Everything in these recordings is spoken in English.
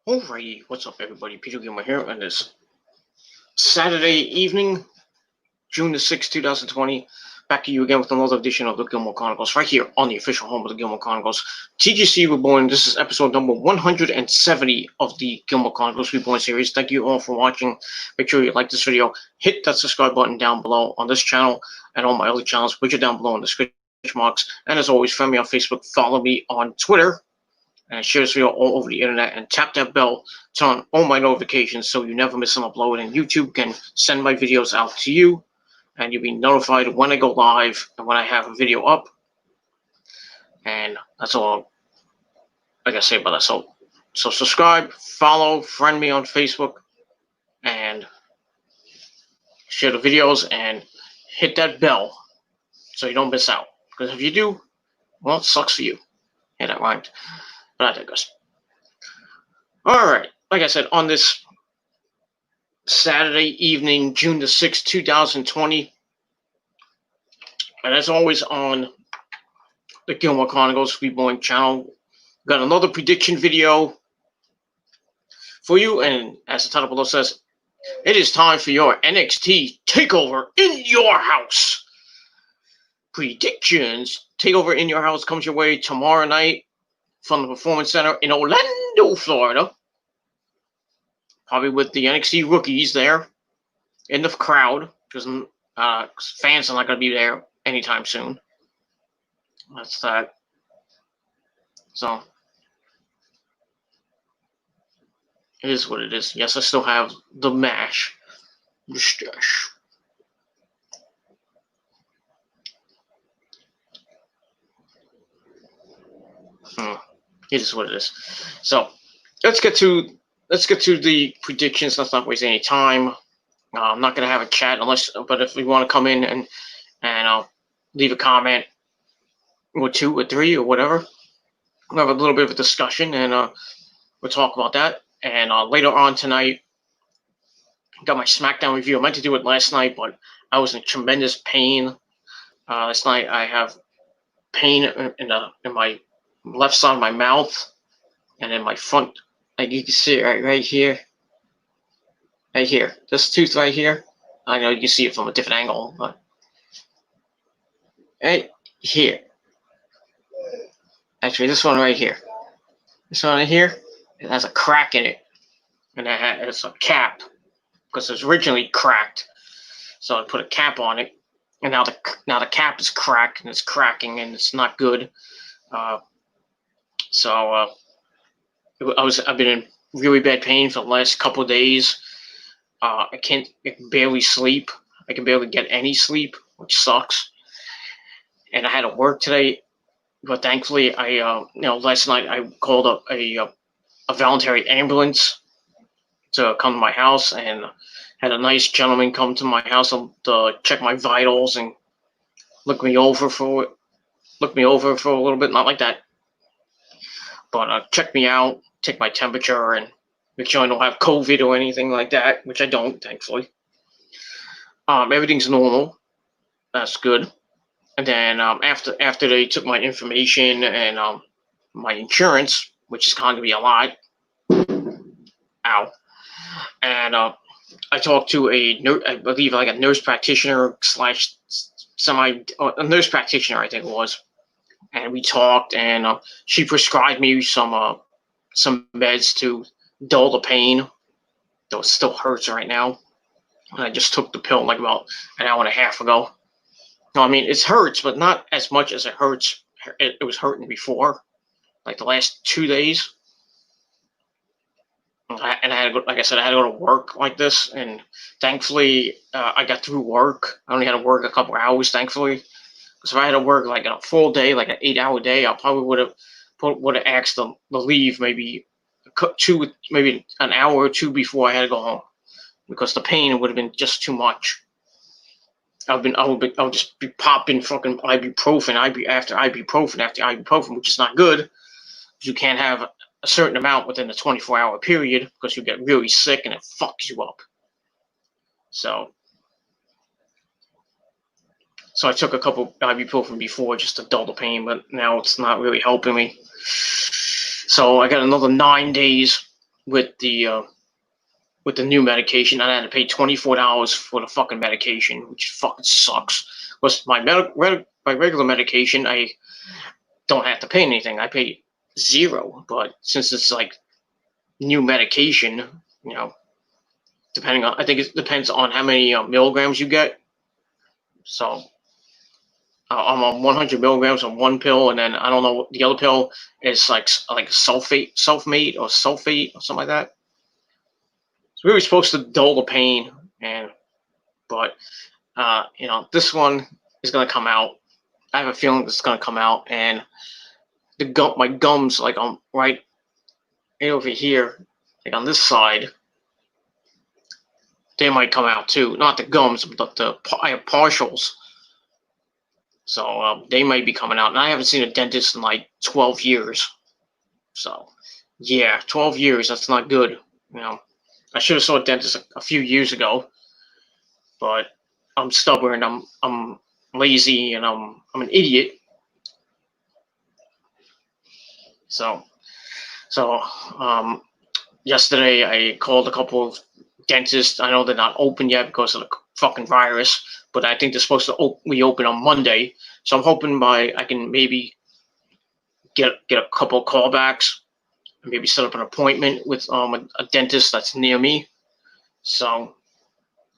Alrighty, what's up everybody? Peter Gilmore here on this Saturday evening, June the 6th, 2020. Back to you again with another edition of the Gilmore Chronicles, right here on the official home of the Gilmore Chronicles. TGC Reborn, this is episode number 170 of the Gilmore Chronicles Reborn series. Thank you all for watching. Make sure you like this video, hit that subscribe button down below on this channel and all my other channels, which are down below in the description marks. And as always, friend me on Facebook, follow me on Twitter, and share this video all over the internet, and tap that bell, turn on all my notifications so you never miss an upload, and YouTube can send my videos out to you and you'll be notified when I go live and when I have a video up. And that's all I gotta say about that. So subscribe, follow, friend me on Facebook, and share the videos and hit that bell so you don't miss out, because if you do, well, it sucks for you. Yeah, that rhymed. But I digress. Alright, like I said, on this Saturday evening, June the 6th, 2020, and as always on the Gilmore Chronicles Reborn channel, got another prediction video for you, and as the title below says, it is time for your NXT Takeover in your house. Predictions. Takeover in your house comes your way tomorrow night from the Performance Center in Orlando, Florida. Probably with the NXT rookies there in the crowd, because fans are not going to be there anytime soon. That's that. So, it is what it is. Yes, I still have the mustache. It is what it is. So let's get to the predictions. Let's not waste any time. I'm not gonna have a chat but if you want to come in and leave a comment or two or three or whatever, we'll have a little bit of a discussion and we'll talk about that. And later on tonight, got my SmackDown review. I meant to do it last night, but I was in tremendous pain. Last night I have pain in my left side of my mouth and in my front, like you can see it right here, this tooth right here. I know you can see it from a different angle, but right here, actually this one right here, it has a crack in it, and it's a cap because it was originally cracked, so I put a cap on it, and now the cap is cracked and it's cracking and it's not good. I've been in really bad pain for the last couple of days. I can barely sleep. I can barely get any sleep, which sucks. And I had to work today, but thankfully, last night I called up a voluntary ambulance to come to my house, and had a nice gentleman come to my house to check my vitals and look me over for a little bit, not like that, but check me out, take my temperature, and make sure I don't have COVID or anything like that, which I don't, thankfully. Everything's normal. That's good. And then after they took my information and my insurance, which is going to be a lot. Ow. And I talked to a nurse practitioner slash a nurse practitioner, I think it was. And we talked, and she prescribed me some meds to dull the pain, though it still hurts right now. And I just took the pill like about an hour and a half ago. No, I mean, it hurts, but not as much as it hurts. It was hurting before, like the last 2 days. And I had to go, like I said, I had to go to work like this, and thankfully I got through work. I only had to work a couple hours, thankfully. Because if I had to work like a full day, like an 8-hour day, I probably would have asked the leave maybe an hour or two before I had to go home, because the pain would have been just too much. I would just be popping fucking ibuprofen after ibuprofen, which is not good. You can't have a certain amount within a 24-hour period because you get really sick and it fucks you up. So I took a couple ibuprofen before just to dull the pain, but now it's not really helping me. So I got another 9 days with the new medication. I had to pay $24 for the fucking medication, which fucking sucks. Was my regular medication, I don't have to pay anything. I pay zero. But since it's like new medication, depending on, I think it depends on how many milligrams you get. So I'm on 100 milligrams on one pill, and then I don't know, the other pill is like sulfate or sulfate or something like that. It's really supposed to dull the pain, but this one is gonna come out. I have a feeling it's gonna come out, and my gums, like on right over here, like on this side, they might come out too. Not the gums, but I have partials. So they might be coming out. And I haven't seen a dentist in like 12 years. So, yeah, 12 years, that's not good. I should have saw a dentist a few years ago. But I'm stubborn, I'm lazy, and I'm an idiot. So yesterday I called a couple of dentists. I know they're not open yet because of the fucking virus, but I think they're supposed to reopen on Monday. So I'm hoping I can maybe get a couple of callbacks and maybe set up an appointment with a dentist that's near me. So,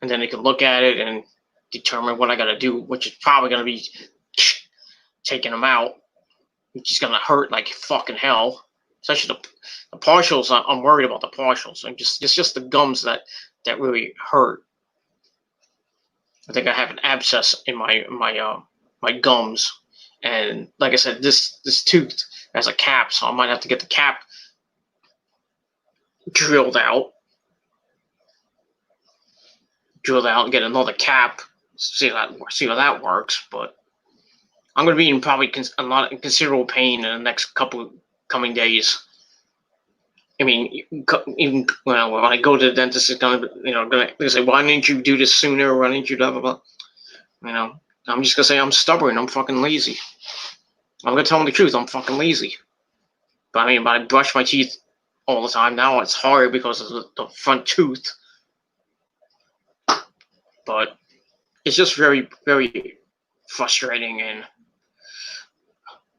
and then they can look at it and determine what I got to do, which is probably going to be taking them out, which is going to hurt like fucking hell. Especially the partials. I'm worried about the partials. It's just the gums that really hurt. I think I have an abscess in my gums, and like I said, this tooth has a cap, so I might have to get the cap drilled out, and get another cap. See how that works. But I'm going to be in probably considerable pain in the next couple coming days. I mean, even when I go to the dentist, it's gonna say, "Why didn't you do this sooner? Why didn't you blah blah blah?" I'm just gonna say I'm stubborn. I'm fucking lazy. I'm gonna tell them the truth. I'm fucking lazy. But I brush my teeth all the time. Now it's hard because of the front tooth. But it's just very, very frustrating, and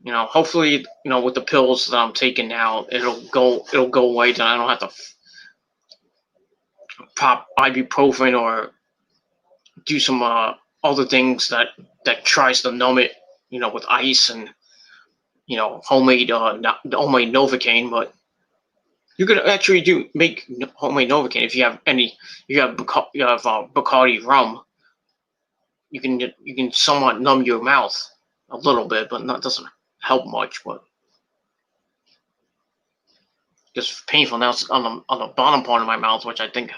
hopefully, with the pills that I'm taking now, it'll go away. Then I don't have to pop ibuprofen or do some other things that tries to numb it, with ice and homemade Novocaine. But you could actually make homemade Novocaine if you have Bacardi rum. You can somewhat numb your mouth a little bit, but that doesn't help much. But it's painful now on the bottom part of my mouth, which I think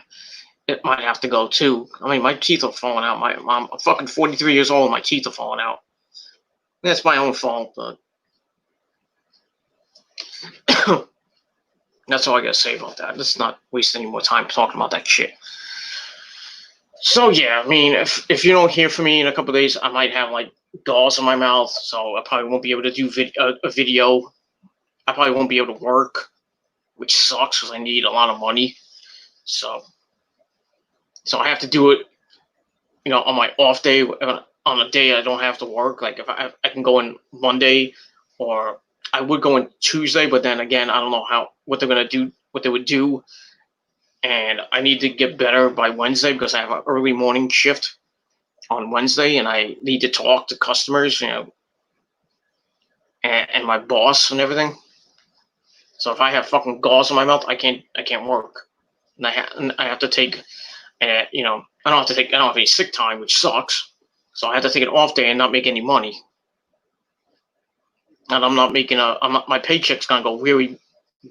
it might have to go too. My teeth are falling out. I'm fucking 43 years old. My teeth are falling out. That's my own fault, but that's all I gotta say about that. Let's not waste any more time talking about that shit. So yeah, if you don't hear from me in a couple of days, I might have like gauze in my mouth, so I probably won't be able to do a video. I probably won't be able to work, which sucks because I need a lot of money. So I have to do it, on my off day, on a day I don't have to work. Like if I can go in Monday, or I would go in Tuesday, but then again, I don't know what they would do. And I need to get better by Wednesday because I have an early morning shift on Wednesday, and I need to talk to customers, and my boss and everything. So if I have fucking gauze in my mouth, I can't work, and I have to take, I don't have any sick time, which sucks. So I have to take an off day and not make any money. And I'm not making my paycheck's gonna go really,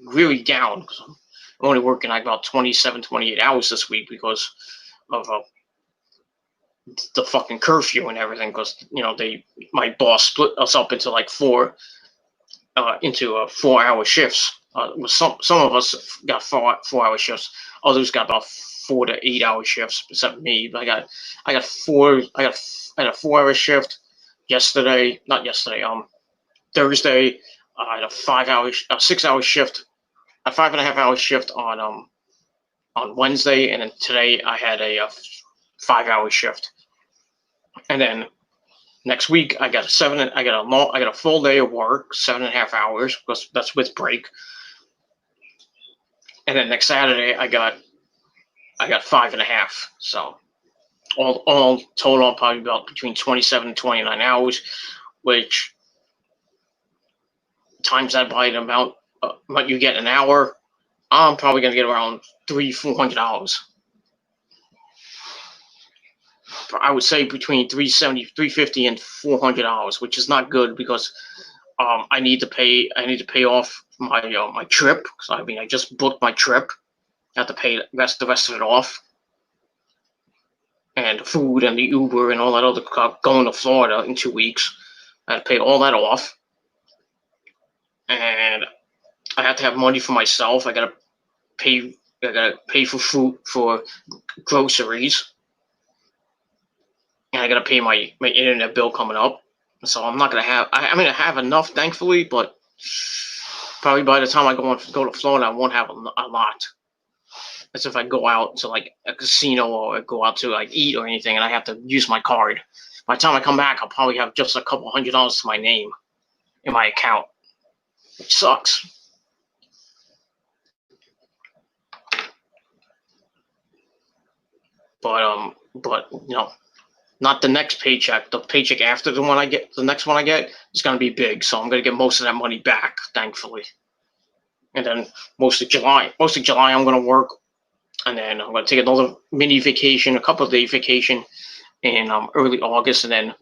really down because I'm only working like about 27, 28 hours this week because of the fucking curfew and everything. Because my boss split us up into like 4-hour shifts. Some of us got 4-hour shifts. Others got about 4 to 8 hour shifts, except me. But I had a 4-hour shift yesterday. Not yesterday. Thursday. I had a 6-hour shift a 5.5 hour shift on Wednesday, and then today I had a 5 hour shift. And then next week I got a full day of work, 7.5 hours, because that's with break. And then next Saturday I got 5.5. So all total probably about between 27 and 29 hours, which times that by the amount what you get an hour, I'm probably gonna get around $300-400. I would say between $370, $350, and $400, which is not good because I need to pay off my trip. So I just booked my trip. I have to pay the rest of it off, and the food and the Uber and all that other crap going to Florida in 2 weeks. I have to pay all that off, and I have to have money for myself. I gotta pay for food, for groceries, and I gotta pay my internet bill coming up. So I'm not gonna have. I have enough, thankfully, but probably by the time I go to Florida, I won't have a lot. That's if I go out to like a casino or go out to like eat or anything, and I have to use my card. By the time I come back, I'll probably have just a couple $100 to my name in my account, which sucks. But not the next paycheck. The paycheck after the next one I get is gonna be big. So I'm gonna get most of that money back, thankfully. And then most of July I'm gonna work, and then I'm gonna take another mini vacation, a couple of day vacation in early August, and then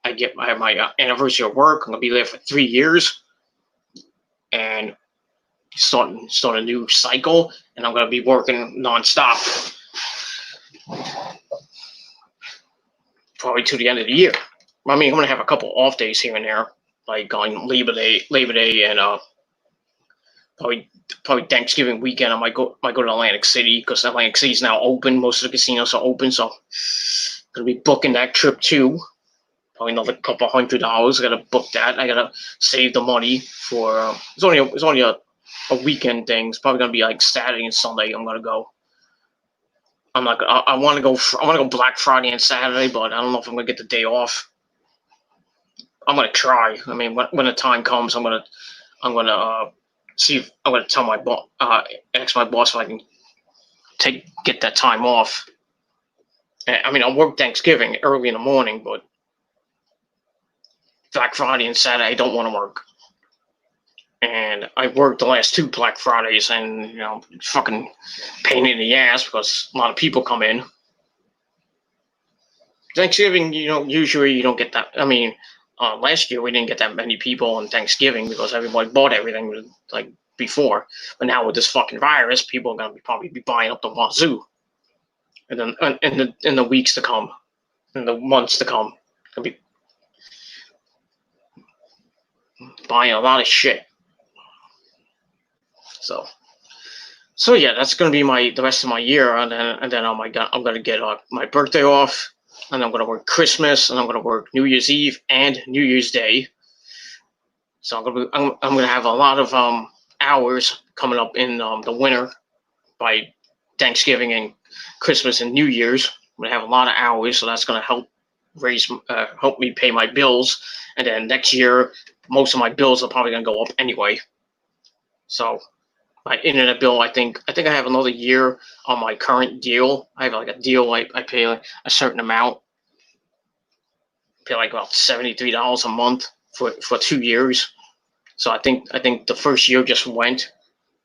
I have my anniversary of work. I'm gonna be there for 3 years, and start a new cycle, and I'm gonna be working nonstop, probably to the end of the year. I'm gonna have a couple off days here and there, like on Labor Day, and probably Thanksgiving weekend. I might go to Atlantic City because Atlantic City is now open. Most of the casinos are open, so I'm gonna be booking that trip too. Probably another couple $100. I gotta book that. I gotta save the money for. It's only a weekend thing. It's probably gonna be like Saturday and Sunday. I'm gonna go. I'm not. I want to go. I want to go Black Friday and Saturday, but I don't know if I'm gonna get the day off. I'm gonna try. When the time comes, I'm gonna see if I'm gonna tell my boss, ask my boss if I can get that time off. I'll work Thanksgiving early in the morning, but Black Friday and Saturday I don't want to work. And I worked the last 2 Black Fridays, and fucking pain in the ass because a lot of people come in. Thanksgiving, usually you don't get that. Last year we didn't get that many people on Thanksgiving because everybody bought everything like before. But now with this fucking virus, people are gonna probably be buying up the wazoo. And then in the weeks to come, in the months to come, gonna be buying a lot of shit. So yeah, that's gonna be the rest of my year, and then I'm gonna get my birthday off, and I'm gonna work Christmas, and I'm gonna work New Year's Eve and New Year's Day. So I'm gonna have a lot of hours coming up in the winter by Thanksgiving and Christmas and New Year's. I'm gonna have a lot of hours, so that's gonna help me pay my bills. And then next year, most of my bills are probably gonna go up anyway. So my internet bill, I think I have another year on my current deal. I have like a deal. I pay like a certain amount. Pay like about $73 a month for 2 years. So I think the first year just went.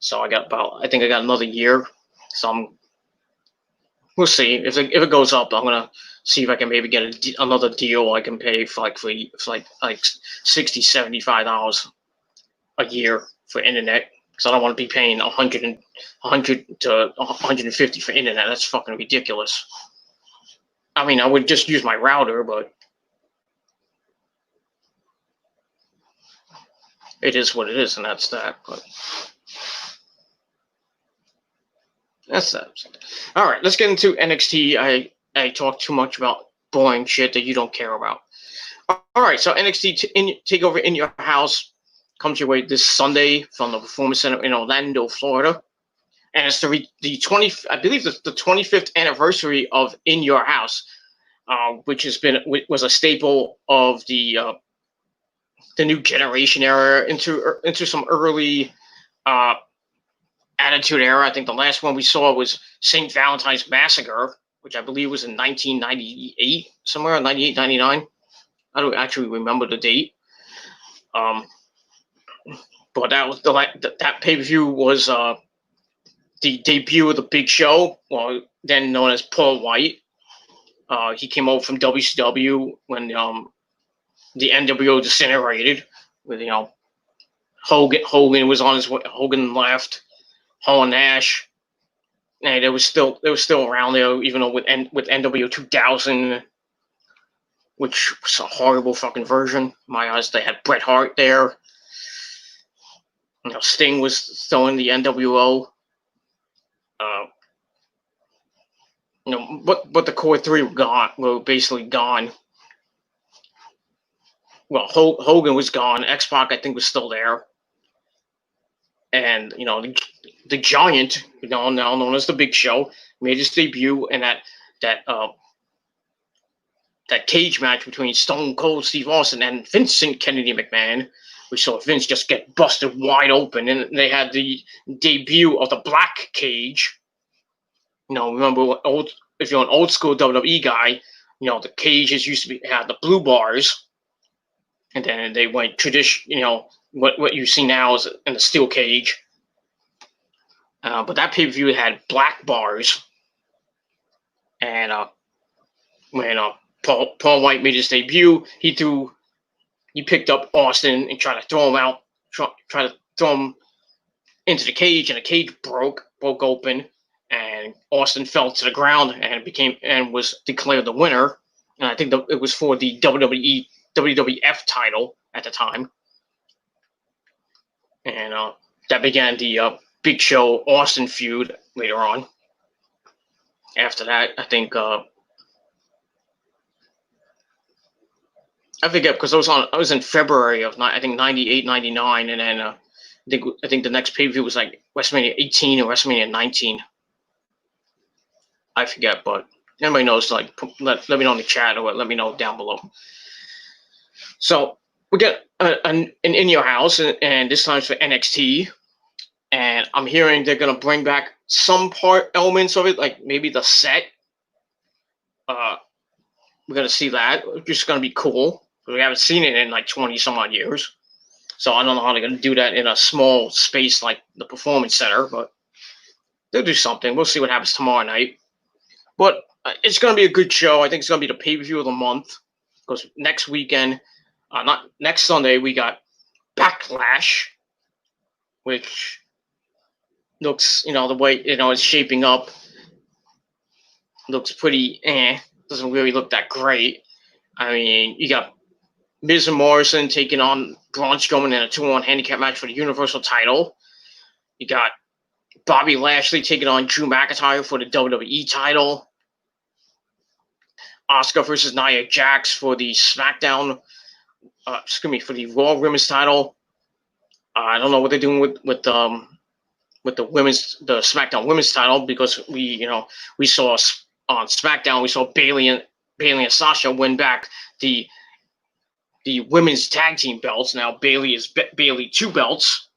So I got another year. So we'll see if it goes up. I'm gonna see if I can maybe get another deal. I can pay for like $60, $75 a year for internet. Because I don't want to be paying $100 to $150 for internet. That's fucking ridiculous. I would just use my router, but it is what it is, and that's that. But that's that. All right, let's get into NXT. I talk too much about boring shit that you don't care about. All right, so NXT Takeover in your house comes your way this Sunday from the Performance Center in Orlando, Florida, and it's the 25th anniversary of In Your House, which was a staple of the new generation era into some early Attitude Era. I think the last one we saw was St. Valentine's Massacre, which I believe was in 1998, somewhere, 98, 99. I don't actually remember the date. But that was that pay-per-view was the debut of the Big Show, well, then known as Paul White. He came over from WCW when the NWO disintegrated. With Hogan was on his way. Hogan left. Hall and Nash. And they were still around there, even though with NWO 2000, which was a horrible fucking version. In my eyes, they had Bret Hart there. Sting was still in the NWO. But the core three were basically gone. Well, Hogan was gone. X-Pac, I think, was still there. And, the Giant, now known as the Big Show, made his debut in that cage match between Stone Cold Steve Austin and Vincent Kennedy McMahon. We saw Vince just get busted wide open, and they had the debut of the Black Cage. Remember, if you're an old school WWE guy, the cages used to had the blue bars, and then they went tradition. What you see now is in the steel cage. But that pay-per-view had black bars, and when Paul White made his debut, he picked up Austin and tried to throw him out, try to throw him into the cage, and the cage broke open, and Austin fell to the ground and was declared the winner. And I think it was for the WWF title at the time, and that began the Big Show Austin feud later on. After that, I think I forget, because I was in February of 98, 99, and then I think the next pay-per-view was like WrestleMania 18 or WrestleMania 19. I forget, but anybody knows, let me know in the chat, or let me know down below. So we get an In Your House, and this time it's for NXT, and I'm hearing they're gonna bring back some elements of it, like maybe the set. We're gonna see that, which is gonna be cool. We haven't seen it in like 20 some odd years, so I don't know how they're gonna do that in a small space like the Performance Center, but they'll do something. We'll see what happens tomorrow night. But it's going to be a good show. I think it's going to be the pay-per-view of the month, because next weekend, not next Sunday, we got Backlash, which looks, the way, it's shaping up, looks pretty doesn't really look that great. I mean, you got Miz and Morrison taking on Braun Strowman in a 2-on-1 handicap match for the Universal title. You got Bobby Lashley taking on Drew McIntyre for the WWE title. Asuka versus Nia Jax for the SmackDown, for the Raw Women's title. I don't know what they're doing with the SmackDown Women's title, because we saw on SmackDown, we saw Bayley and Sasha win back the women's tag team belts. Now Bayley is Bayley 2 belts.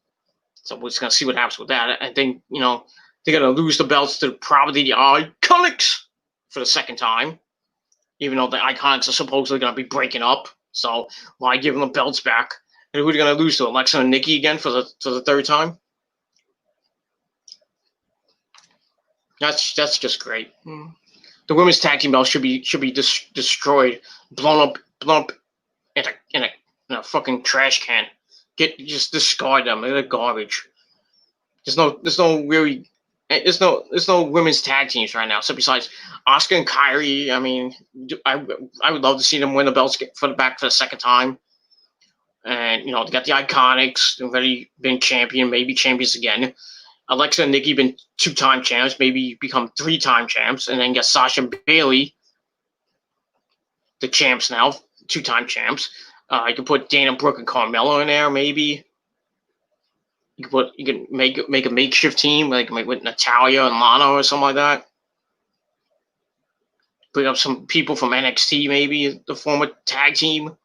So we're just going to see what happens with that. I think, they're going to lose the belts to probably the Iconics for the second time, even though the Iconics are supposedly going to be breaking up. So why give them the belts back? And who are they going to lose to? Alexa and Nikki again for the third time? That's just great. The women's tag team belts should be destroyed, blown up in a fucking trash can. Just discard them. They're garbage. There's no women's tag teams right now. So besides Asuka and Kairi, I mean, I would love to see them win the belts for the second time. And they got the Iconics. They've already been maybe champions again. Alexa and Nikki been 2-time champs, maybe become 3-time champs, and then get Sasha and Bayley, the champs now, 2-time champs. You can put Dana Brooke and Carmella in there, maybe. You can make a makeshift team like with Natalia and Lana or something like that. Bring up some people from NXT, maybe the former tag team.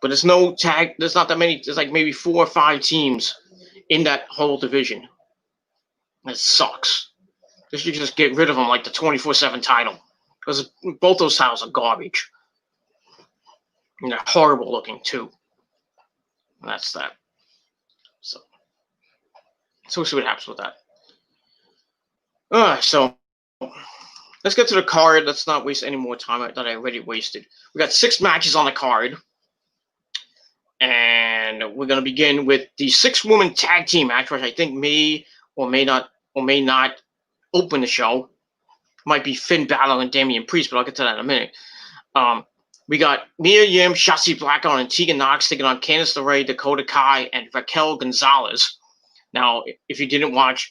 But there's no tag. There's not that many. There's like maybe 4 or 5 teams in that whole division. That sucks. They should just get rid of them like the 24/7 title, because both those titles are garbage. And they're horrible looking too. And that's that. So we'll see what happens with that. So let's get to the card. Let's not waste any more time that I already wasted. We got 6 matches on the card. And we're going to begin with the 6-woman tag team match, which I think may not open the show. Might be Finn Balor and Damian Priest, but I'll get to that in a minute. We got Mia Yim, Shotzi Blackheart, and Tegan Nox taking on Candice LeRae, Dakota Kai, and Raquel Gonzalez. Now, if you didn't watch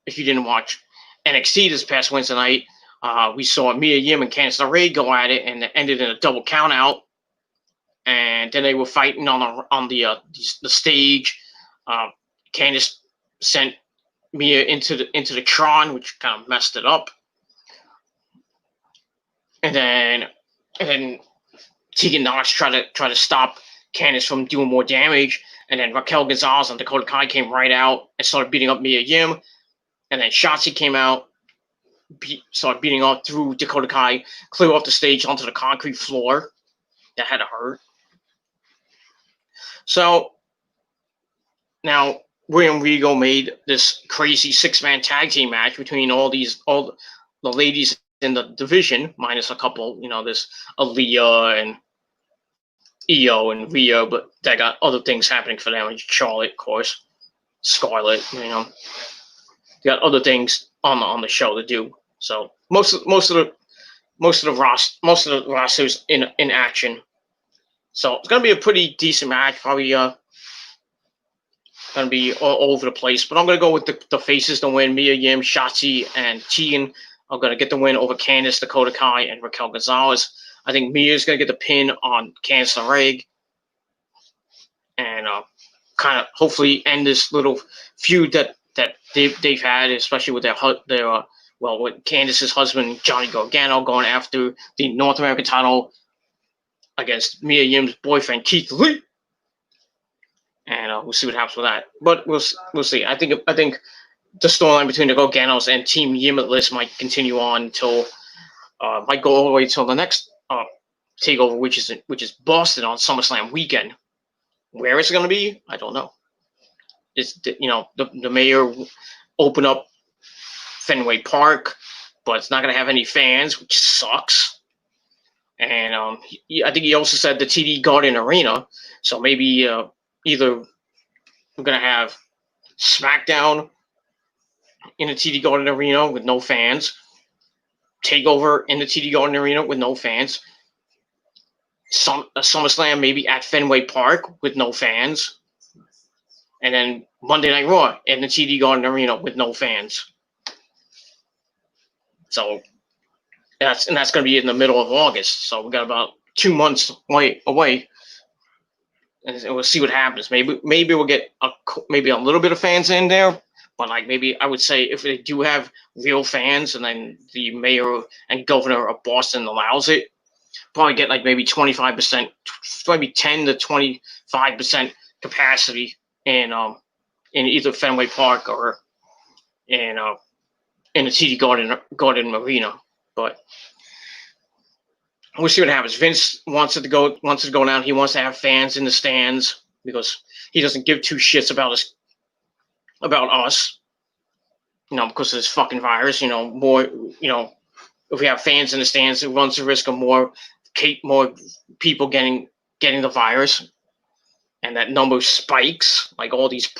NXT this past Wednesday night, we saw Mia Yim and Candice LeRae go at it, and it ended in a double countout. And then they were fighting on the stage. Candice sent Mia into the Tron, which kind of messed it up. And then Tegan Nox tried to stop Candice from doing more damage. And then Raquel Gonzalez and Dakota Kai came right out and started beating up Mia Yim. And then Shotzi came out, started beating up through Dakota Kai, clear off the stage onto the concrete floor. That had to hurt. So now William Regal made this crazy 6-man tag team match between all the ladies in the division, minus a couple. There's Aaliyah and Io and Rio, but they got other things happening for them. And Charlotte, of course, Scarlett. They got other things on the show to do. So most of the rosters in action. So it's gonna be a pretty decent match. Probably gonna be all over the place. But I'm gonna go with the faces to win. Mia Yim, Shotzi, and Tegan are gonna get the win over Candice, Dakota Kai, and Raquel Gonzalez. I think Mia's gonna get the pin on Candice LeRae, and kind of hopefully end this little feud that they've had, especially with with Candice's husband Johnny Gargano going after the North American title against Mia Yim's boyfriend Keith Lee, and we'll see what happens with that. But we'll see. I think the storyline between the Garganos and Team Limitless might continue on until might go all the way till the next takeover, which is Boston on SummerSlam weekend. Where it's going to be, I don't know. It's the mayor opened up Fenway Park, but it's not going to have any fans, which sucks. And I think he also said the TD Garden Arena. So maybe either we're going to have SmackDown in the TD Garden Arena with no fans, Takeover in the TD Garden Arena with no fans, a SummerSlam maybe at Fenway Park with no fans, and then Monday Night Raw in the TD Garden Arena with no fans. So that's going to be in the middle of August. So we got about 2 months away, and we'll see what happens. Maybe we'll get maybe a little bit of fans in there, but like maybe I would say if they do have real fans, and then the mayor and governor of Boston allows it, probably get like maybe 25%, maybe 10 to 25% capacity in either Fenway Park or in the TD Garden Arena. But we'll see what happens. Vince wants it to go down. He wants to have fans in the stands because he doesn't give 2 shits about us. Because of this fucking virus. More. If we have fans in the stands, it runs the risk of more people getting the virus, and that number spikes. Like all these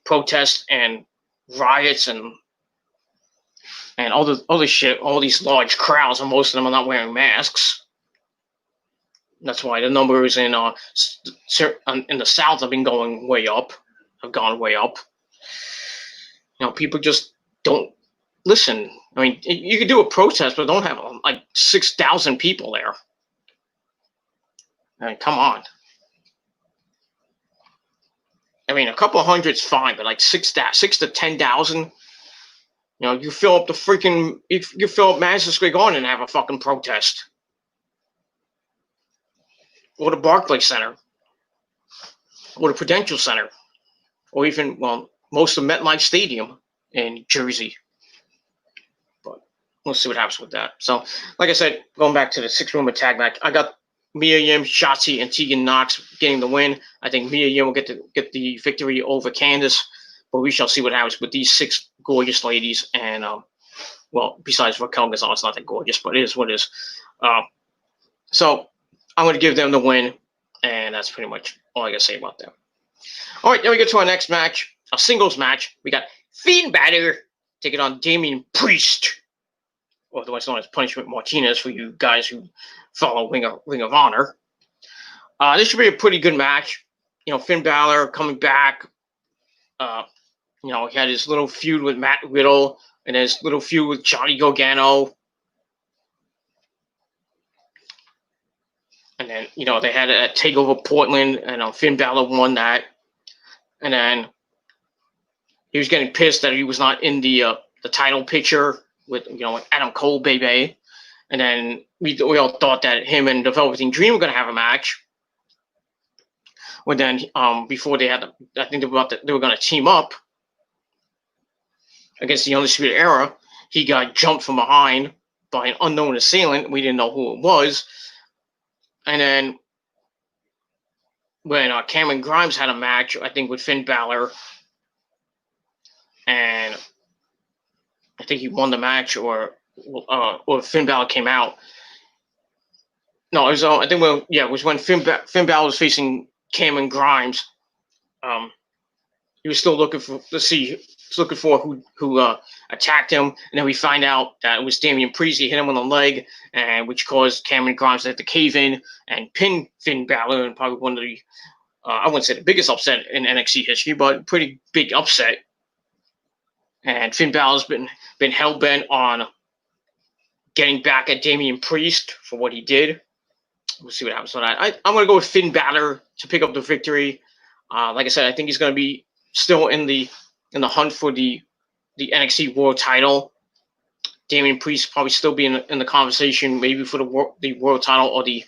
protests and riots and other shit. All these large crowds, and most of them are not wearing masks. That's why the numbers in the South have gone way up. People just don't listen. I mean, you could do a protest, but don't have like 6,000 people there. I mean, come on. I mean, a couple hundred's fine, but like 6 to 10,000. You know, you fill up the freaking you fill up Madison Square Garden and have a fucking protest, or the Barclays Center, or the Prudential Center, or even most of MetLife Stadium in Jersey. But we'll see what happens with that. So, like I said, going back to the 6-woman tag match, I got Mia Yim, Shotzi, and Tegan Knox getting the win. I think Mia Yim will get the victory over Candice, but we shall see what happens with these 6 gorgeous ladies. And besides Raquel Gonzalez, not that gorgeous, but it is what it is. So I'm going to give them the win, and that's pretty much all I got to say about them. All right, then we get to our next match, a singles match. We got Fiend Balor taking on Damian Priest, or otherwise known as Punishment Martinez for you guys who follow Ring of Honor. This should be a pretty good match. You know, Finn Balor coming back. You know, he had his little feud with Matt Riddle and his little feud with Johnny Gargano. And then, you know, they had a Takeover Portland, and Finn Balor won that. And then he was getting pissed that he was not in the title picture with Adam Cole, baby. And then we all thought that him and the Velveteen Dream were going to have a match. But then before they had, I think they were going to team up against the Undisputed Era. He got jumped from behind by an unknown assailant. We didn't know who it was. And then when Cameron Grimes had a match, I think with Finn Balor, and I think he won the match, or Finn Balor came out. No, it was I think it was when Finn Balor was facing Cameron Grimes. He was still looking for who attacked him, and then we find out that it was Damian Priest. He hit him on the leg, and which caused Cameron Grimes to have to cave in and pin Finn Balor, and probably one of the I wouldn't say the biggest upset in NXT history, but pretty big upset. And Finn Balor's been hell bent on getting back at Damian Priest for what he did. We'll see what happens with that. I'm going to go with Finn Balor to pick up the victory. Like I said, I think he's going to be still in the hunt for the NXT World Title. Damian Priest probably still be in the conversation, maybe for the World Title or the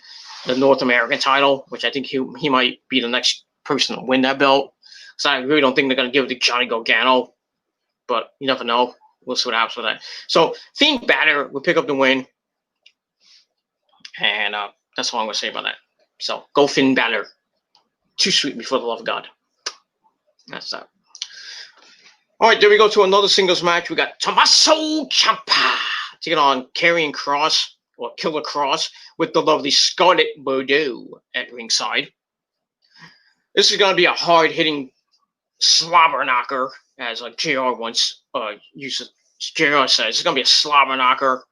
North American Title, which I think he might be the next person to win that belt. So I really don't think they're going to give it to Johnny Gargano, but you never know. We'll see what happens with that. So Fiend Balor will pick up the win, and that's all I'm going to say about that. So go Finn Balor. Too sweet before the love of God. That's that. All right, there we go to another singles match. We got Tommaso Ciampa taking on Karrion Kross, or Killer Kross, with the lovely Scarlett Bordeaux at ringside. This is going to be a hard-hitting slobber knocker, as JR once uses. JR says it's going to be a slobber knocker.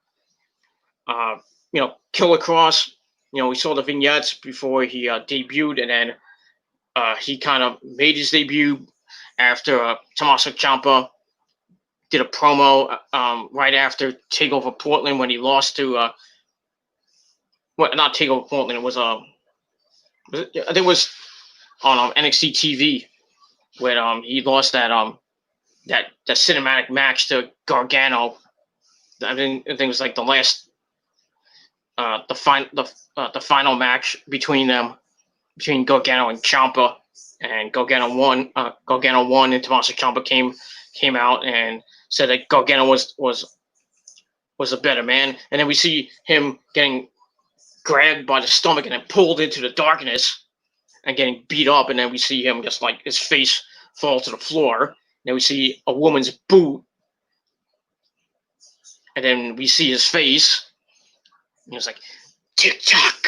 Killer Kross. We saw the vignettes before he debuted, and then he kind of made his debut after Tommaso Ciampa did a promo right after Takeover Portland when he lost to not Takeover Portland. It was I think it was on NXT TV when he lost that cinematic match to Gargano. I think it was like the last the final match between Gargano and Ciampa, and Gargano won. And Tommaso Ciampa came out and said that Gargano was a better man. And then we see him getting grabbed by the stomach and then pulled into the darkness and getting beat up. And then we see him just like his face fall to the floor. And then we see a woman's boot, and then we see his face. And he was like, "Tick tock,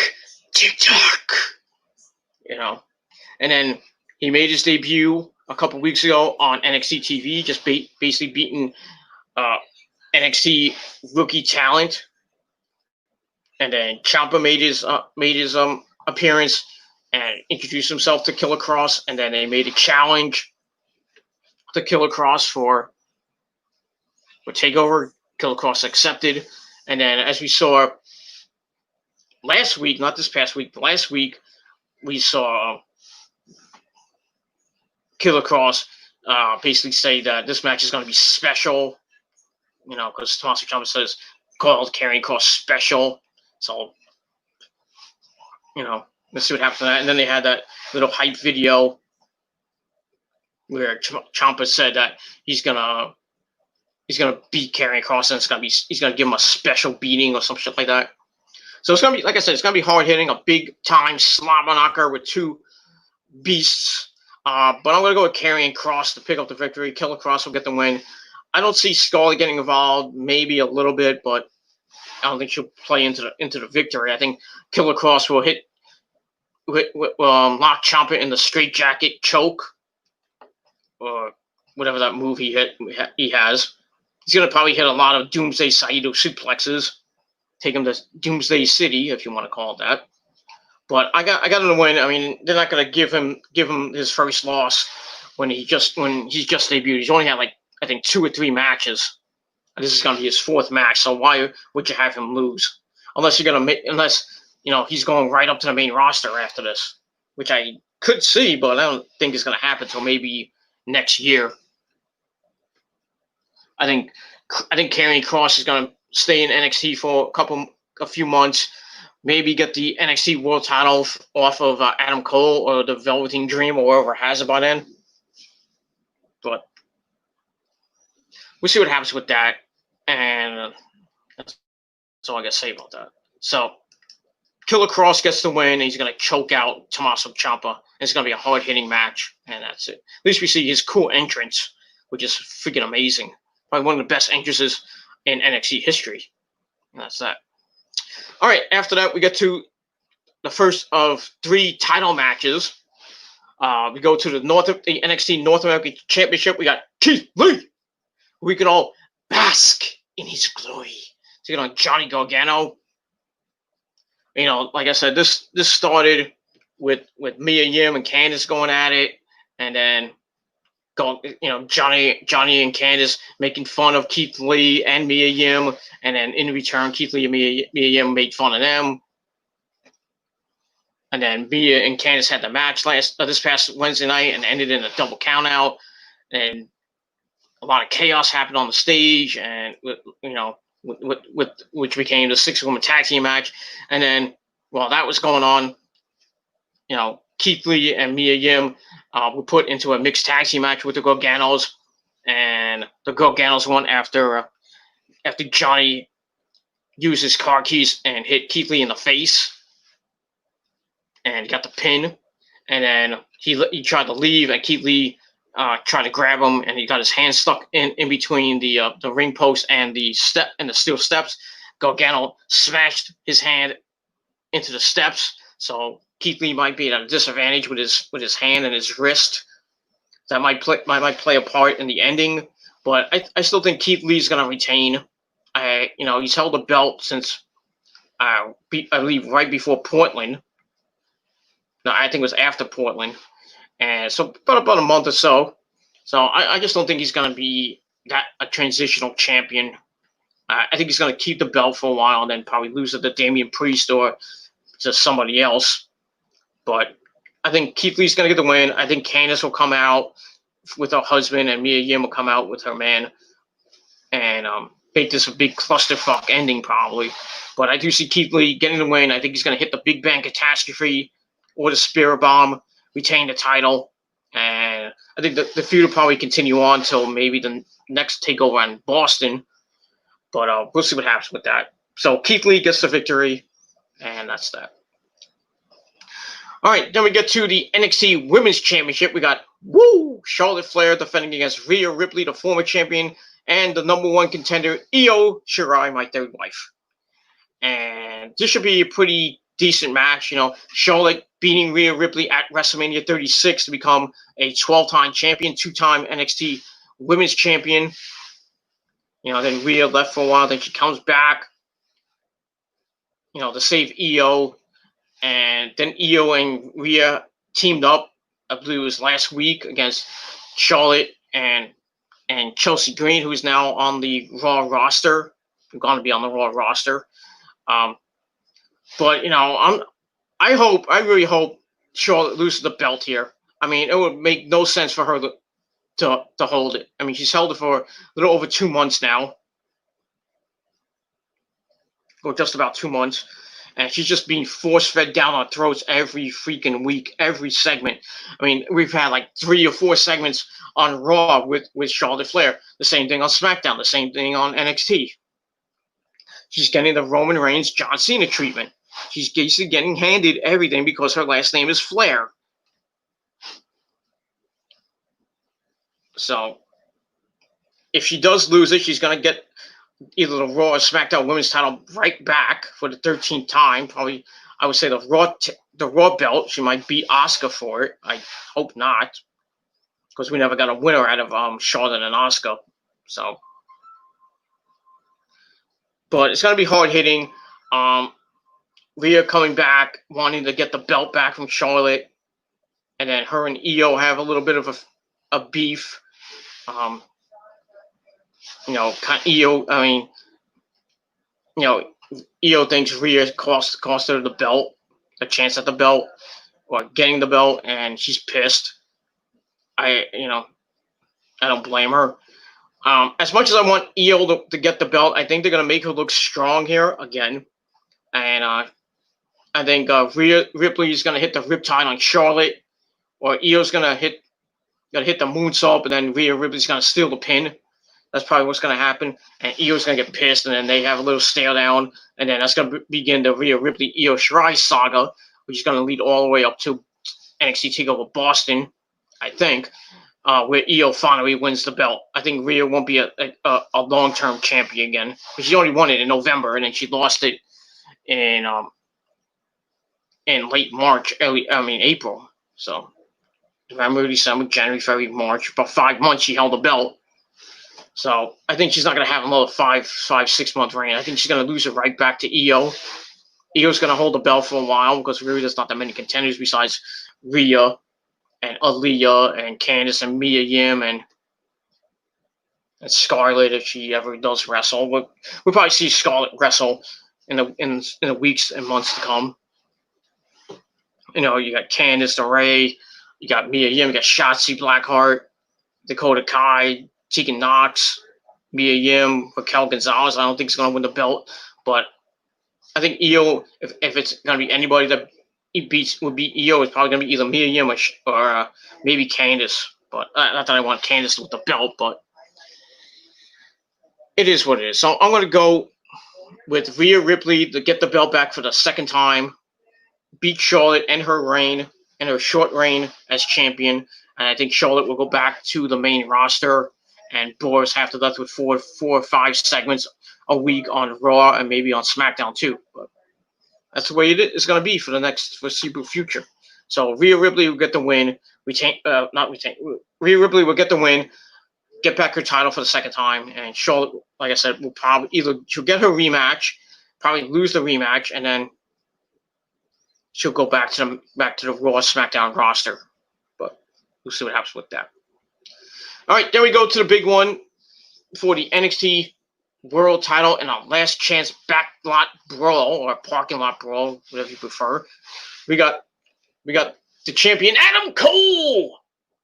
tick tock," And then he made his debut a couple weeks ago on NXT TV, just basically beating NXT rookie talent. And then Ciampa made his appearance and introduced himself to Killer Kross, and then they made a challenge to Killer Kross for Takeover. Killer Kross accepted, and then as we saw last week, not this past week, but last week, we saw Killer Cross basically say that this match is going to be special, because Tommaso Ciampa says called Karrion Cross special. So, let's see what happens to that. And then they had that little hype video where Ciampa said that he's gonna beat Karrion Cross, and he's gonna give him a special beating or some shit like that. So it's gonna be, like I said, it's gonna be hard hitting, a big time slobber knocker with two beasts. But I'm gonna go with Karrion Cross to pick up the victory. Killer Cross will get the win. I don't see Scarlett getting involved, maybe a little bit, but I don't think she'll play into the victory. I think Killer Cross will lock Ciampa in the straitjacket choke, or whatever that move he has. He's gonna probably hit a lot of Doomsday Saito suplexes, take him to Doomsday City, if you want to call it that. But I got him to win. I mean, they're not gonna give him his first loss when he's just debuted. He's only had I think 2 or 3 matches. This is gonna be his 4th match. So why would you have him lose? Unless he's going right up to the main roster after this, which I could see, but I don't think it's gonna happen until maybe next year. I think Karrion Cross is gonna stay in NXT for a few months. Maybe get the NXT World Title off of Adam Cole or the Velveteen Dream or whoever has it by then. But we'll see what happens with that. And that's all I got to say about that. So Killer Cross gets the win, and he's going to choke out Tommaso Ciampa. And it's going to be a hard-hitting match, and that's it. At least we see his cool entrance, which is freaking amazing. Probably one of the best entrances in NXT history. And that's that. All right, after that, we get to the first of 3 title matches. We go to the NXT North American Championship. We got Keith Lee. We can all bask in his glory. Taking on Johnny Gargano. Like I said, this started with Mia Yim and Candice going at it, and then Johnny and Candice making fun of Keith Lee and Mia Yim, and then in return, Keith Lee and Mia Yim made fun of them. And then Mia and Candice had the match this past Wednesday night and ended in a double countout, and a lot of chaos happened on the stage, and which became the 6-woman tag team match. And then while that was going on, Keith Lee and Mia Yim were put into a mixed tag team match with the Garganos, and the Garganos won after Johnny used his car keys and hit Keith Lee in the face, and he got the pin. And then he tried to leave, and Keith Lee tried to grab him, and he got his hand stuck in between the ring post and the steel steps. Gargano smashed his hand into the steps, so Keith Lee might be at a disadvantage with his hand and his wrist. That might play a part in the ending, but I still think Keith Lee's going to retain. He's held the belt since I believe right before Portland. No, I think it was after Portland, and so about a month or so. So I just don't think he's going to be a transitional champion. I think he's going to keep the belt for a while and then probably lose it to Damian Priest or to somebody else. But I think Keith Lee's going to get the win. I think Candice will come out with her husband, and Mia Yim will come out with her man, and make this a big clusterfuck ending probably. But I do see Keith Lee getting the win. I think he's going to hit the Big Bang Catastrophe or the Spirit Bomb, retain the title, and I think the feud will probably continue on until maybe the next Takeover in Boston. But we'll see what happens with that. So Keith Lee gets the victory, and that's that. All right, then we get to the NXT Women's Championship. We got Charlotte Flair defending against Rhea Ripley, the former champion, and the number 1 contender, Io Shirai, my third wife. And this should be a pretty decent match. Charlotte beating Rhea Ripley at WrestleMania 36 to become a 12-time champion, 2-time NXT Women's Champion. Then Rhea left for a while, then she comes back, to save Io. And then Io and Rhea teamed up, I believe it was last week, against Charlotte and Chelsea Green, who is now on the Raw roster. Going to be on the Raw roster. But I really hope Charlotte loses the belt here. I mean, it would make no sense for her to hold it. I mean, she's held it for a little over 2 months now, or just about 2 months, and she's just being force fed down our throats every freaking week, every segment. I mean, we've had like 3 or 4 segments on Raw with Charlotte Flair, the same thing on SmackDown, the same thing on NXT. She's getting the Roman Reigns John Cena treatment. She's basically getting handed everything because her last name is Flair. So if she does lose it, she's gonna get either the Raw or SmackDown Women's title right back for the 13th time. Probably, I would say the Raw belt. She might beat Asuka for it. I hope not, because we never got a winner out of Charlotte and Asuka. So, but it's gonna be hard hitting. Rhea coming back, wanting to get the belt back from Charlotte, and then her and Io have a little bit of a beef. Io. I mean, Io thinks Rhea cost her the belt, a chance at the belt, or getting the belt, and she's pissed. I don't blame her. As much as I want Io to get the belt, I think they're gonna make her look strong here again, and I think Rhea Ripley is gonna hit the Riptide on Charlotte, or Io's gonna hit the moonsault, but then Rhea Ripley's gonna steal the pin. That's probably what's going to happen. And Io's going to get pissed, and then they have a little stare down, and then that's going to begin the Rhea Ripley Io Shirai saga, which is going to lead all the way up to NXT TakeOver Boston, I think, where Io finally wins the belt. I think Rhea won't be a long-term champion again, because she only won it in November, and then she lost it in late March, April. So November, December, January, February, March, about 5 months she held the belt. So I think she's not going to have another 6 month reign. I think she's going to lose it right back to Io. Io's going to hold the belt for a while because really there's not that many contenders besides Rhea and Aaliyah and Candice and Mia Yim and Scarlett if she ever does wrestle. We'll probably see Scarlett wrestle in the weeks and months to come. You got Candice LeRae, you got Mia Yim, you got Shotzi Blackheart, Dakota Kai, Tegan Knox, Mia Yim, Raquel Gonzalez. I don't think he's going to win the belt, but I think Io, if it's going to be anybody that would beat Io, it's probably going to be either Mia Yim or maybe Candice. But not that I want Candice with the belt, but it is what it is. So I'm going to go with Rhea Ripley to get the belt back for the second time, beat Charlotte and her short reign as champion, and I think Charlotte will go back to the main roster. And Boris have to left with 4 or 5 segments a week on Raw and maybe on SmackDown too. But that's the way it is going to be for the next foreseeable future. So Rhea Ripley will get the win. Rhea Ripley will get the win, get back her title for the second time, and Charlotte, like I said, will probably she'll get her rematch, probably lose the rematch, and then she'll go back to the Raw SmackDown roster. But we'll see what happens with that. All right, then we go to the big one for the NXT World Title in our last chance backlot brawl or parking lot brawl, whatever you prefer. We got the champion Adam Cole,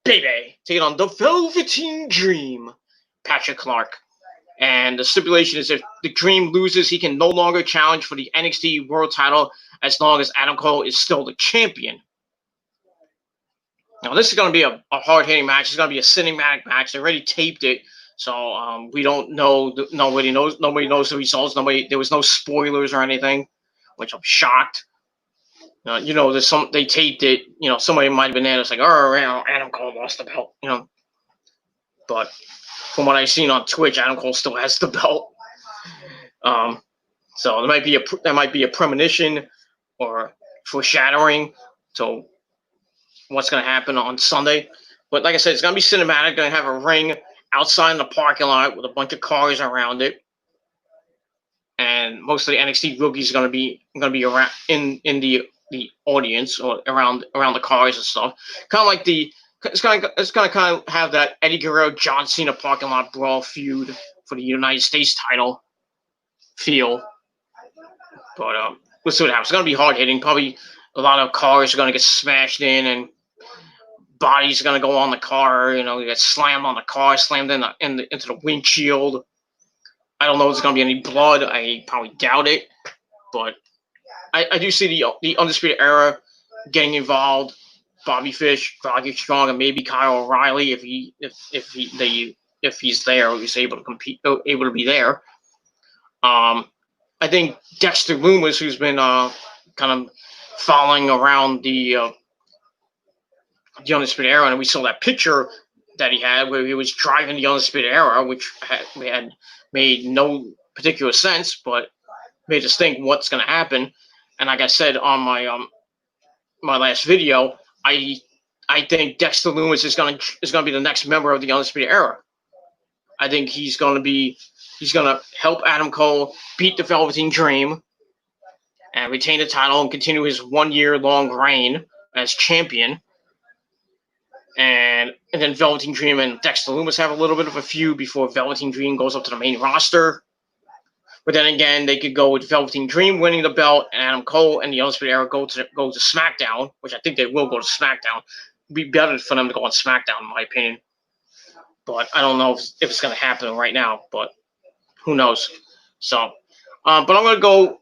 baby, taking on the Velveteen Dream, Patrick Clark. And the stipulation is if the Dream loses, he can no longer challenge for the NXT World Title as long as Adam Cole is still the champion. Now, this is going to be a hard-hitting match. It's going to be a cinematic match. They already taped it, so we don't know. Nobody knows the results. There was no spoilers or anything, which I'm shocked. They taped it. Somebody might have been there. It's like, Adam Cole lost the belt. But from what I've seen on Twitch, Adam Cole still has the belt. So there might be a premonition or foreshadowing. So what's going to happen on Sunday. But like I said, it's going to be cinematic. Going to have a ring outside in the parking lot with a bunch of cars around it. And most of the NXT rookies are going to be around in the audience or around the cars and stuff. Kind of like it's going to kind of have that Eddie Guerrero John Cena parking lot brawl feud for the United States title feel. But we'll see what happens. It's going to be hard hitting. Probably a lot of cars are going to get smashed in, and body's gonna go on the car. He gets slammed on the car, slammed into the windshield. I don't know if there's gonna be any blood. I probably doubt it, but I do see the Undisputed Era getting involved. Bobby Fish, Roderick Strong, and maybe Kyle O'Reilly if he's there, or he's able to compete, able to be there. I think Dexter Lumis, who's been kind of following around the Undisputed Era, and we saw that picture that he had where he was driving the Undisputed Era, which had made no particular sense, but made us think what's going to happen. And like I said on my last video, I think Dexter Lumis is going to be the next member of the Undisputed Era. I think he's going to help Adam Cole beat the Velveteen Dream and retain the title and continue his 1 year long reign as champion. And then Velveteen Dream and Dexter Lumis have a little bit of a feud before Velveteen Dream goes up to the main roster. But then again, they could go with Velveteen Dream winning the belt, and Adam Cole and the Undisputed Era go to SmackDown, which I think they will go to SmackDown. It'd be better for them to go on SmackDown, in my opinion. But I don't know if it's going to happen right now, but who knows? So, but I'm going to go,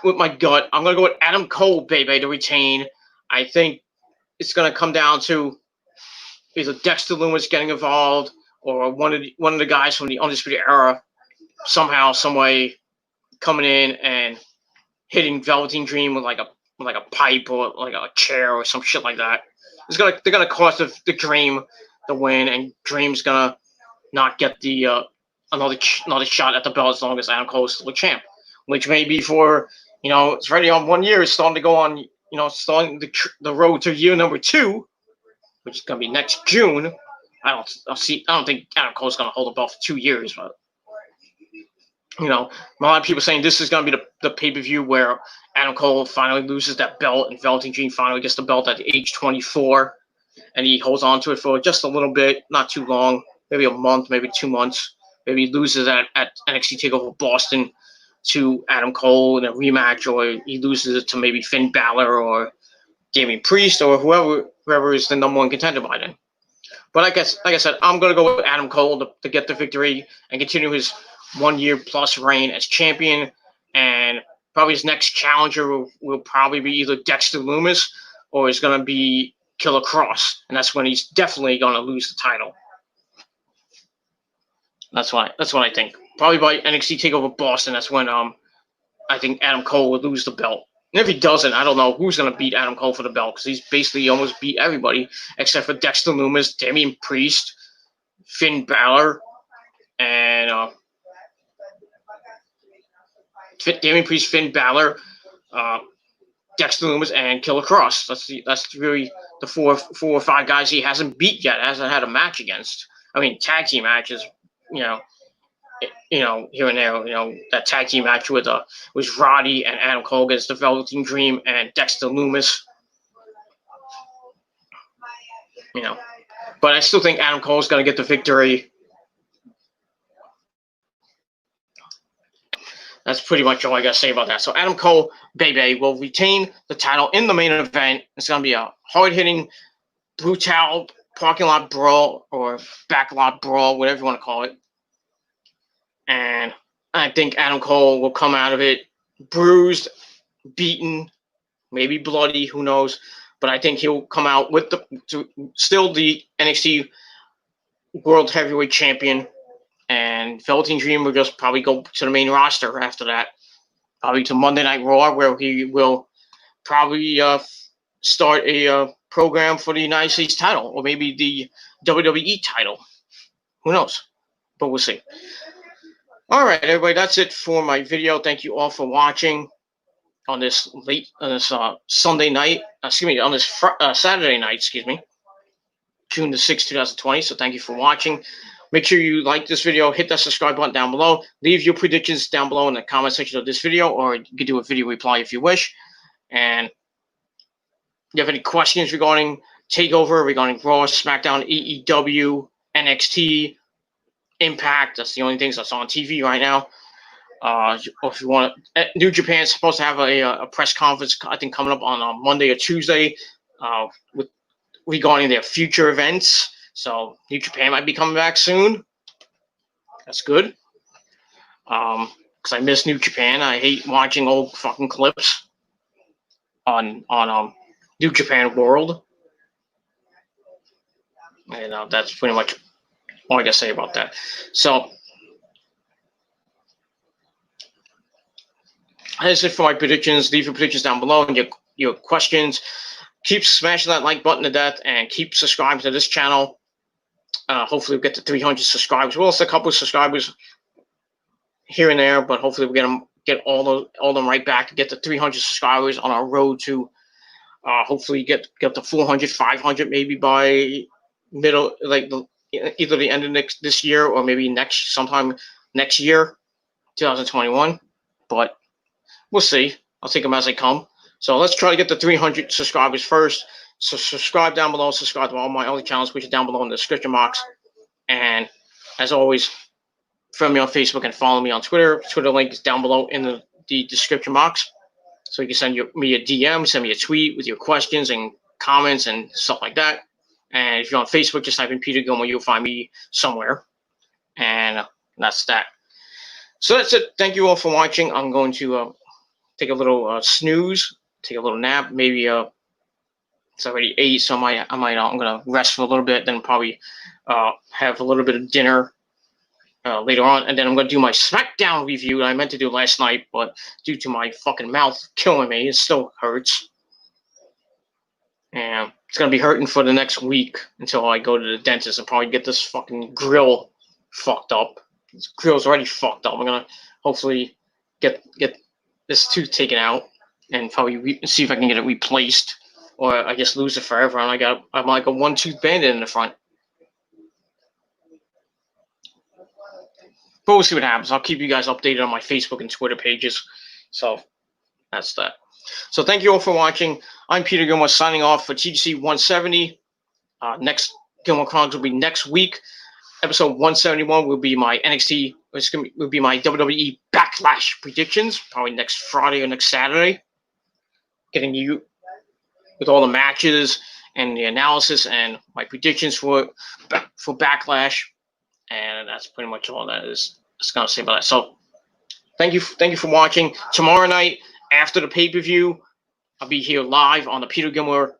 with my gut. I'm going to go with Adam Cole, baby, to retain. I think it's going to come down to either Dexter Lumis getting involved or one of the guys from the Undisputed Era somehow, some way, coming in and hitting Velveteen Dream with like a pipe or like a chair or some shit like that. They're gonna cost the Dream the win, and Dream's gonna not get the another shot at the belt as long as Adam Cole is still the champ, which may be for it's already on 1 year. It's starting to go on starting the road to year number 2, which is gonna be next June. I don't think Adam Cole's gonna hold the belt for 2 years, but a lot of people saying this is going to be the pay-per-view where Adam Cole finally loses that belt and Velveteen Dream finally gets the belt at age 24, and he holds on to it for just a little bit, not too long, maybe a month, maybe 2 months. Maybe he loses at NXT TakeOver Boston to Adam Cole in a rematch, or he loses it to maybe Finn Balor or Damian Priest or whoever is the number 1 contender by then. But like I said, I'm going to go with Adam Cole to get the victory and continue his 1 year plus reign as champion, and probably his next challenger will probably be either Dexter Lumis or it's going to be Killer Cross, and that's when he's definitely going to lose the title. That's what I think. Probably by NXT TakeOver Boston, that's when I think Adam Cole would lose the belt. And if he doesn't, I don't know who's going to beat Adam Cole for the belt, because he's basically almost beat everybody except for Dexter Lumis, Damian Priest, Finn Balor, and Damian Priest, Finn Balor, Dexter Lumis, and Killer Cross. That's really the four or five guys he hasn't beat yet, hasn't had a match against. I mean, tag team matches, here and there. That tag team match with was Roddy and Adam Cole against the Velveteen Dream and Dexter Lumis. But I still think Adam Cole's going to get the victory. That's pretty much all I got to say about that. So Adam Cole, baby, will retain the title in the main event. It's going to be a hard-hitting, brutal parking lot brawl or backlot brawl, whatever you want to call it. And I think Adam Cole will come out of it bruised, beaten, maybe bloody, who knows. But I think he'll come out with still the NXT World Heavyweight Champion. And Velveteen Dream will just probably go to the main roster after that. Probably to Monday Night Raw, where he will probably start a program for the United States title, or maybe the WWE title. Who knows? But we'll see. All right, everybody, that's it for my video. Thank you all for watching on this Sunday night. On this Saturday night, June the 6th, 2020. So thank you for watching. Make sure you like this video, hit that subscribe button down below. Leave your predictions down below in the comment section of this video, or you can do a video reply if you wish. And if you have any questions regarding TakeOver, regarding Raw, SmackDown, AEW, NXT, Impact, that's the only things that's on TV right now. Or if you want, New Japan's supposed to have a press conference, I think, coming up on Monday or Tuesday with regarding their future events. So New Japan might be coming back soon. That's good. Because I miss New Japan. I hate watching old fucking clips on New Japan World. And that's pretty much all I gotta say about that. So that's it for my predictions. Leave your predictions down below and your questions. Keep smashing that like button to death and keep subscribing to this channel. Hopefully we'll get to 300 subscribers. We'll also a couple of subscribers here and there, but hopefully we'll get all them right back to get to 300 subscribers on our road to hopefully get to 400, 500 maybe by middle, like either the end of this year or maybe sometime next year, 2021. But we'll see. I'll take them as they come. So let's try to get to 300 subscribers first. So subscribe down below. Subscribe to all my other channels, which are down below in the description box. And as always, friend me on Facebook and follow me on Twitter. Twitter link is down below in the description box. So you can send me a DM, send me a tweet with your questions and comments and stuff like that. And if you're on Facebook, just type in Peter Gilmore. You'll find me somewhere. And that's that. So that's it. Thank you all for watching. I'm going to take a little snooze, take a little nap. Maybe it's already 8, so I'm gonna rest for a little bit, then probably have a little bit of dinner later on, and then I'm gonna do my SmackDown review that I meant to do last night, but due to my fucking mouth killing me, it still hurts. And it's gonna be hurting for the next week until I go to the dentist and probably get this fucking grill fucked up. This grill's already fucked up. I'm gonna hopefully get this tooth taken out and probably see if I can get it replaced, or I just lose it forever. And I'm like a 1-tooth bandit in the front. But we'll see what happens. I'll keep you guys updated on my Facebook and Twitter pages. So that's that. So thank you all for watching. I'm Peter Gilmore signing off for TGC 170. Next Gilmore Chronicles will be next week. Episode 171 will be my NXT. Will be my WWE Backlash predictions. Probably next Friday or next Saturday. Getting you with all the matches and the analysis and my predictions for Backlash. And that's pretty much all that is going to say about that. So thank you for watching. Tomorrow night after the pay-per-view, I'll be here live on the Peter Gilmore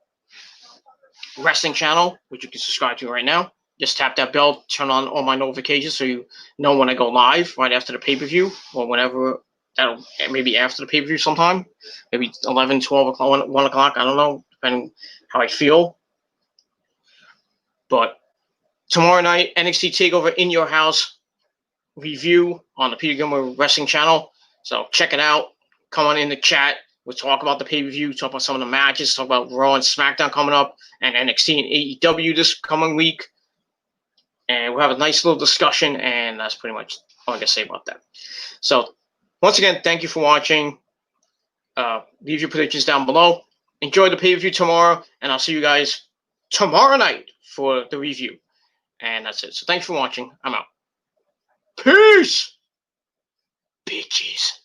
Wrestling channel, which you can subscribe to right now. Just tap that bell, turn on all my notifications so you know when I go live right after the pay-per-view or whenever. That'll maybe after the pay-per-view sometime, maybe 11, 12 o'clock, 1 o'clock. I don't know, depending how I feel. But tomorrow night, NXT Takeover in your house review on the Peter Gilmore Wrestling channel. So check it out. Come on in the chat. We'll talk about the pay-per-view, talk about some of the matches, talk about Raw and SmackDown coming up, and NXT and AEW this coming week. And we'll have a nice little discussion, and that's pretty much all I can say about that. So once again, thank you for watching. Leave your predictions down below. Enjoy the pay-per-view tomorrow, and I'll see you guys tomorrow night for the review. And that's it. So thanks for watching. I'm out. Peace, bitches.